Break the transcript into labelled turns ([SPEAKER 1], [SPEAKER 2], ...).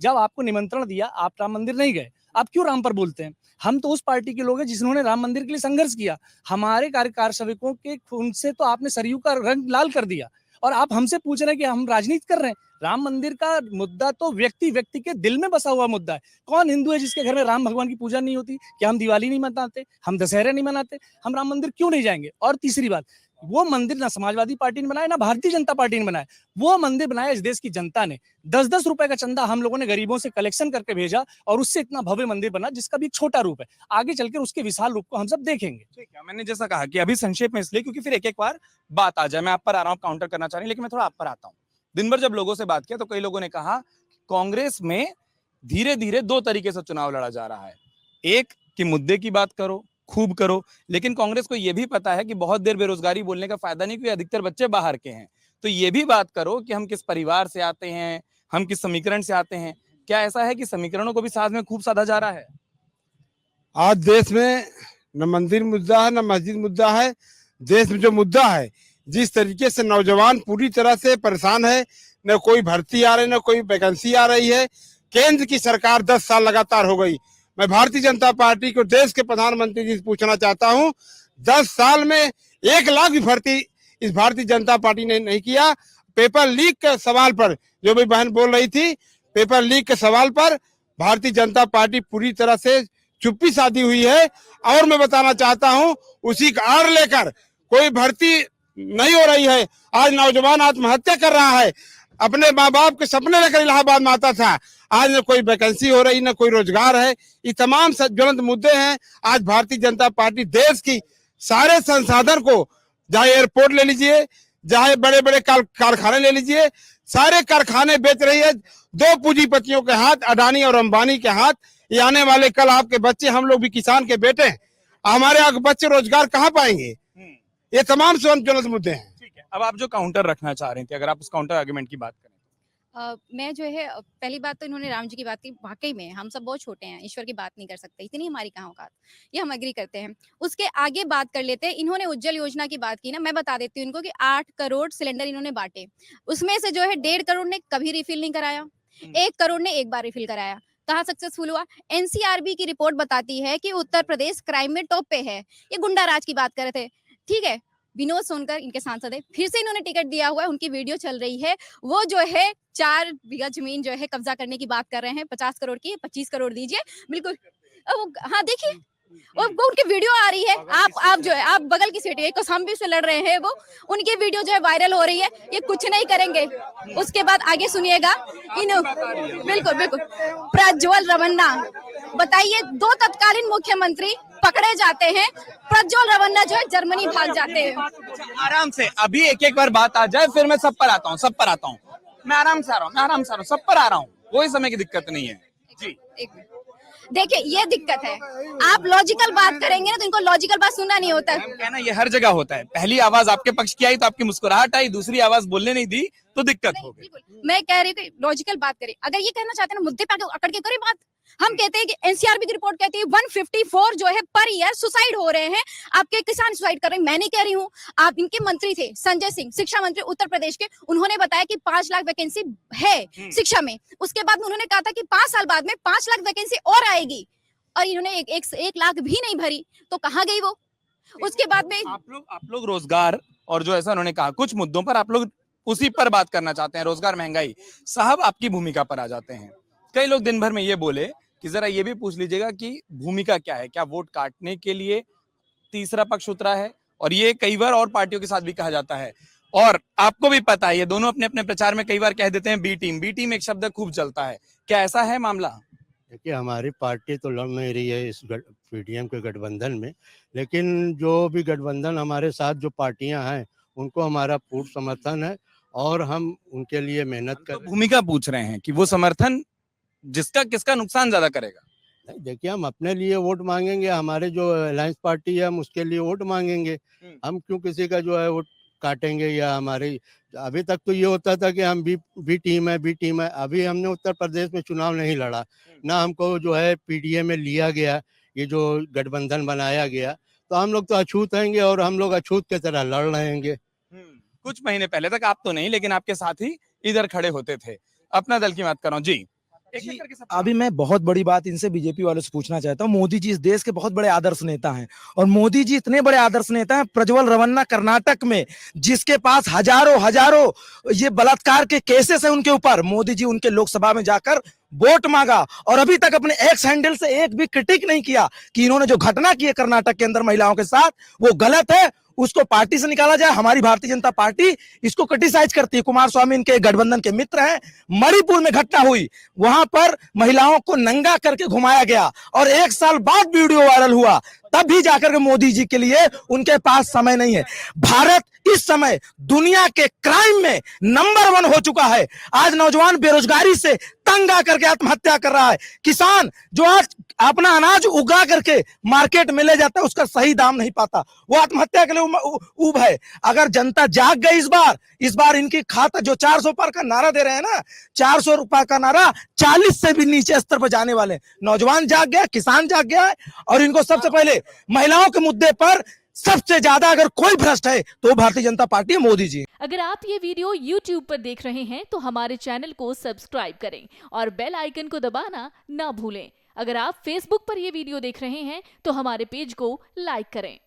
[SPEAKER 1] जब आपको निमंत्रण दिया, आप राम मंदिर नहीं गए, आप क्यों राम पर बोलते हैं? हम तो उस पार्टी के लोग हैं जिन्होंने राम मंदिर के लिए संघर्ष किया। हमारे कार्यसेवकों के खून से तो आपने सरयू का रंग लाल कर दिया, और आप हमसे पूछ रहे हैं कि हम राजनीति कर रहे हैं। राम मंदिर का मुद्दा तो व्यक्ति व्यक्ति के दिल में बसा हुआ मुद्दा है। कौन हिंदू है जिसके घर में राम भगवान की पूजा नहीं होती? क्या हम दिवाली नहीं मनाते? हम दशहरा नहीं मनाते? हम राम मंदिर क्यों नहीं जाएंगे? और तीसरी बात, वो मंदिर ना समाजवादी पार्टी ने बनाया, ना भारतीय जनता पार्टी ने बनाया। वो मंदिर बनाया इस देश की जनता ने। 10-10 रुपए का चंदा हम लोगों ने गरीबों से कलेक्शन करके भेजा, और उससे इतना भव्य मंदिर बना, जिसका भी एक छोटा रूप है। आगे चलकर उसके विशाल रूप को हम सब देखेंगे।
[SPEAKER 2] ठीक है, मैंने जैसा कहा कि अभी संक्षेप में इसलिए क्योंकि फिर एक एक बार बात आ जाए। मैं आप पर आ रहा हूँ, काउंटर करना चाह रही हूँ, लेकिन मैं थोड़ा आप पर आता हूँ। दिन भर जब लोगों से बात किया तो कई लोगों ने कहा कांग्रेस में धीरे धीरे दो तरीके से चुनाव लड़ा जा रहा है। एक कि मुद्दे की बात करो, खूब करो, लेकिन कांग्रेस को यह भी पता है कि बहुत देर बेरोजगारी बोलने का फायदा नहीं, क्योंकि अधिकतर बच्चे बाहर के हैं। तो ये भी बात करो कि हम किस परिवार से आते हैं, हम किस समीकरण से आते हैं। क्या ऐसा है कि समीकरणों को भी साथ में खूब साधा जा रहा है?
[SPEAKER 3] आज देश में न मंदिर मुद्दा है, न मस्जिद मुद्दा है। देश में जो मुद्दा है, जिस तरीके से नौजवान पूरी तरह से परेशान है, न कोई भर्ती आ रही, न कोई वैकेंसी आ रही है। केंद्र की सरकार 10 साल लगातार हो गई। मैं भारतीय जनता पार्टी को, देश के प्रधानमंत्री जी से पूछना चाहता हूं, 10 साल में 1 लाख भी भर्ती इस भारतीय जनता पार्टी ने नहीं किया। पेपर लीक के सवाल पर जो भी बहन बोल रही थी, पेपर लीक के सवाल पर भारतीय जनता पार्टी पूरी तरह से चुप्पी साधी हुई है। और मैं बताना चाहता हूं, उसी का आड़ लेकर कोई भर्ती नहीं हो रही है। आज नौजवान आत्महत्या कर रहा है, अपने माँ बाप के सपने लेकर इलाहाबाद में आता था। आज न कोई वैकेंसी हो रही, न कोई रोजगार है। ये तमाम ज्वलंत मुद्दे हैं। आज भारतीय जनता पार्टी देश की सारे संसाधन को, चाहे एयरपोर्ट ले लीजिए, चाहे बड़े बड़े कारखाने ले लीजिए, सारे कारखाने बेच रही है दो पूंजीपतियों के हाथ, अडानी और अंबानी के हाथ। ये आने वाले कल आपके बच्चे, हम लोग भी किसान के बेटे हैं, हमारे आगे बच्चे रोजगार कहाँ पाएंगे? ये तमाम ज्वलंत मुद्दे हैं।
[SPEAKER 2] ठीक है, अब आप जो काउंटर रखना चाह रहे थे, अगर आप उस काउंटर आर्गुमेंट की बात करें।
[SPEAKER 4] मैं जो है पहली बात तो इन्होंने राम जी की बात की, वाकई में हम सब बहुत छोटे हैं, ईश्वर की बात नहीं कर सकते, इतनी हमारी कहाँ औकात, ये हम एग्री करते हैं। उसके आगे बात कर लेते हैं। इन्होंने उज्जवल योजना की बात की ना, मैं बता देती हूँ इनको कि 8 करोड़ सिलेंडर इन्होंने बांटे, उसमें से जो है 1.5 करोड़ ने कभी रिफिल नहीं कराया, 1 करोड़ ने एक बार रिफिल कराया। कहाँ सक्सेसफुल हुआ? एनसीआरबी की रिपोर्ट बताती है कि उत्तर प्रदेश क्राइम में टॉप पे है। ये गुंडा राज की बात कर रहे थे, ठीक है। विनोद सोनकर इनके सांसद है, फिर से इन्होंने टिकट दिया हुआ है, उनकी वीडियो चल रही है। वो जो है 4 बीघा जमीन जो है कब्जा करने की बात कर रहे हैं, 50 करोड़ की, 25 करोड़ दीजिए, बिल्कुल। हाँ देखिए, और वो उनकी वीडियो आ रही है। आप जो है, आप बगल की सीट है, हम भी उससे लड़ रहे हैं, वो उनकी वीडियो जो है वायरल हो रही है। ये कुछ नहीं करेंगे। उसके बाद आगे सुनिएगा, बिल्कुल बिल्कुल, प्रज्वल रवन्ना, बताइए, 2 तत्कालीन मुख्यमंत्री पकड़े जाते हैं, प्रज्वल रवन्ना जो है जर्मनी भाग जाते हैं।
[SPEAKER 2] आराम से, अभी एक एक बार बात आ जाए, फिर मैं सब पर आता हूँ, मैं आराम से आ रहा हूँ, सब पर आ रहा हूँ, कोई समय की दिक्कत नहीं है जी।
[SPEAKER 4] एक मिनट, देखिए ये दिक्कत है, आप लॉजिकल बात करेंगे ना तो इनको लॉजिकल बात सुनना नहीं होता है।
[SPEAKER 2] कहना ये हर जगह होता है, पहली आवाज आपके पक्ष की आई तो आपकी मुस्कुराहट आई, दूसरी आवाज बोलने नहीं दी तो दिक्कत हो गई।
[SPEAKER 4] मैं कह रही थी लॉजिकल बात करें, अगर ये कहना चाहते हैं ना मुद्दे पे अकड़ के करें बात। हम कहते हैं कि एनसीआरबी की रिपोर्ट कहती है 154 जो है पर ईयर सुसाइड हो रहे हैं, आपके किसान सुसाइड कर रहे हैं। मैं नहीं कह रही हूँ, आप इनके मंत्री थे संजय सिंह, शिक्षा मंत्री उत्तर प्रदेश के, उन्होंने बताया कि 5 लाख वैकेंसी है शिक्षा में। उसके बाद उन्होंने कहा था कि 5 साल बाद में 5 लाख वैकेंसी और आएगी, और इन्होंने एक लाख भी नहीं भरी, तो कहाँ गई वो? उसके बाद में
[SPEAKER 2] आप लोग रोजगार और जो ऐसा उन्होंने कहा कुछ मुद्दों पर आप लोग उसी पर बात करना चाहते हैं, रोजगार, महंगाई। साहब आपकी भूमिका पर आ जाते हैं। कई लोग दिन भर में ये बोले कि जरा ये भी पूछ लीजिएगा कि भूमिका क्या है, क्या वोट काटने के लिए तीसरा पक्ष उतरा है? और ये कई बार और पार्टियों के साथ भी कहा जाता है, और आपको भी पता है ये दोनों अपने अपने प्रचार में कई बार कह देते हैं बी टीम एक शब्द खूब चलता है। क्या ऐसा है मामला?
[SPEAKER 5] देखिए, हमारी पार्टी तो लड़ नहीं रही है इस पीडीएम के गठबंधन में, लेकिन जो भी गठबंधन हमारे साथ जो पार्टियां हैं उनको हमारा पूर्ण समर्थन है और हम उनके लिए मेहनत कर रहे हैं।
[SPEAKER 2] भूमिका पूछ रहे हैं कि वो समर्थन जिसका किसका नुकसान ज्यादा करेगा?
[SPEAKER 5] नहीं, देखिए, हम अपने लिए वोट मांगेंगे, हमारे जो अलायंस पार्टी है हम उसके लिए वोट मांगेंगे। हम क्यों किसी का जो है वोट काटेंगे? या हमारे अभी तक तो ये होता था कि हम बी टीम है। अभी हमने उत्तर प्रदेश में चुनाव नहीं लड़ा, ना हमको जो है पीडीए में लिया गया, ये जो गठबंधन बनाया गया, तो हम लोग तो अछूत रहेंगे और हम लोग अछूत की तरह लड़ रहेंगे।
[SPEAKER 2] कुछ महीने पहले तक आप तो नहीं, लेकिन आपके साथ ही इधर खड़े होते थे। अपना दल की बात कर रहा हूँ जी। एक एक करके सब
[SPEAKER 6] अभी मैं बहुत बड़ी बात इनसे बीजेपी वालों से पूछना चाहता हूँ। मोदी जी इस देश के बहुत बड़े आदर्श नेता हैं और मोदी जी इतने बड़े आदर्श नेता हैं, प्रज्वल रवन्ना कर्नाटक में जिसके पास हजारों ये बलात्कार के केसेस है उनके ऊपर, मोदी जी उनके लोकसभा में जाकर वोट मांगा और अभी तक अपने एक्स हैंडल से एक भी क्रिटिक नहीं किया कि इन्होंने जो घटना की है कर्नाटक के अंदर महिलाओं के साथ वो गलत है, उसको पार्टी से निकाला जाए। हमारी भारतीय जनता पार्टी इसको क्रिटिसाइज करती है। कुमार स्वामी इनके गठबंधन के मित्र हैं। मणिपुर में घटना हुई, वहां पर महिलाओं को नंगा करके घुमाया गया और 1 साल बाद वीडियो वायरल हुआ, तब भी जाकर के मोदी जी के लिए उनके पास समय नहीं है। भारत इस समय दुनिया के क्राइम में नंबर 1 हो चुका है। आज नौजवान बेरोजगारी से तंग आकर के आत्महत्या कर रहा है। किसान जो आज अपना अनाज उगा करके मार्केट में ले जाता है उसका सही दाम नहीं पाता, वो आत्महत्या के लिए उब है। अगर जनता जाग गई इस बार इनकी खाता जो 400 पर का नारा दे रहे हैं ना, 400 रुपए का नारा 40 से भी नीचे स्तर पर जाने वाले। नौजवान जाग गया, किसान जाग गया है और इनको सबसे पहले महिलाओं के मुद्दे पर सबसे ज्यादा अगर कोई भ्रष्ट है तो भारतीय जनता पार्टी है, मोदी जी।
[SPEAKER 7] अगर आप ये वीडियो YouTube पर देख रहे हैं तो हमारे चैनल को सब्सक्राइब करें और बेल आइकन को दबाना ना भूलें। अगर आप Facebook पर ये वीडियो देख रहे हैं तो हमारे पेज को लाइक करें।